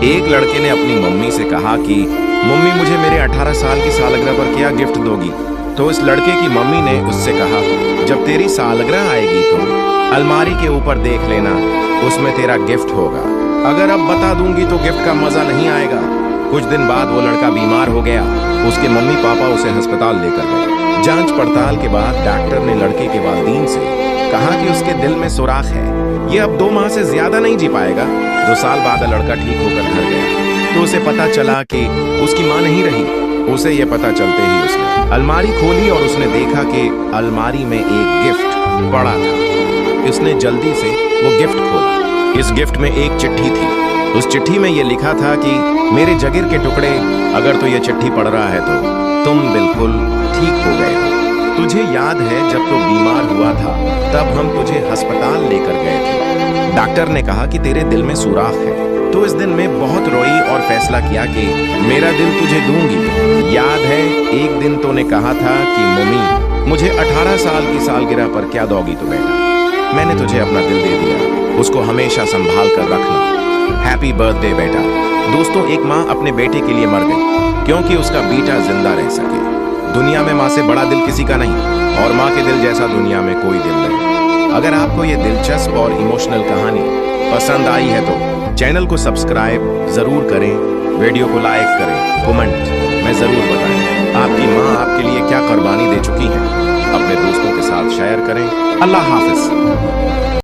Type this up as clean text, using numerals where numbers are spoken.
एक लड़के ने अपनी मम्मी से कहा कि मम्मी मुझे मेरे 18 साल की सालगिरह पर क्या गिफ्ट दोगी। तो इस लड़के की मम्मी ने उससे कहा, जब तेरी सालगिरह आएगी तो अलमारी के ऊपर देख लेना, उसमें तेरा गिफ्ट होगा। अगर अब बता दूंगी तो गिफ्ट का मजा नहीं आएगा। कुछ दिन बाद वो लड़का बीमार हो गया। उसके मम्मी पापा उसे अस्पताल लेकर गए। जांच पड़ताल के बाद डॉक्टर ने लड़के के वालिदैन से कहा कि उसके दिल में सुराख है, ये अब 2 माह से ज्यादा नहीं जी पाएगा। 2 साल बाद लड़का ठीक होकर घर गया तो उसे पता चला कि उसकी माँ नहीं रही। उसे ये पता चलते ही उसने अलमारी खोली और उसने देखा कि अलमारी में एक गिफ्ट पड़ा था। उसने जल्दी से वो गिफ्ट खोला। इस गिफ्ट में एक चिट्ठी थी। उस चिट्ठी में ये लिखा था कि मेरे जगीर के टुकड़े, अगर तू ये चिट्ठी पढ़ रहा है तो तुम बिल्कुल ठीक हो गए हो। तुझे याद है जब तू बीमार हुआ था तब हम तुझे अस्पताल लेकर गए थे। डॉक्टर ने कहा कि तेरे दिल में सुराख है। तो इस दिन में बहुत रोई और फैसला किया कि मेरा दिल तुझे दूंगी। याद है एक दिन तूने कहा था कि मम्मी मुझे 18 साल की सालगिरह पर क्या दोगी तो बेटा, मैंने तुझे अपना दिल दे दिया, उसको हमेशा संभाल कर रखना। हैप्पी बर्थडे बेटा। दोस्तों, एक माँ अपने बेटे के लिए मर गई क्योंकि उसका बेटा जिंदा रह सके। दुनिया में माँ से बड़ा दिल किसी का नहीं और माँ के दिल जैसा दुनिया में कोई दिल नहीं। अगर आपको ये दिलचस्प और इमोशनल कहानी पसंद आई है तो चैनल को सब्सक्राइब जरूर करें, वीडियो को लाइक करें, कमेंट में जरूर बताएं आपकी माँ आपके लिए क्या कुर्बानी दे चुकी है। अपने दोस्तों के साथ शेयर करें। अल्लाह हाफिज।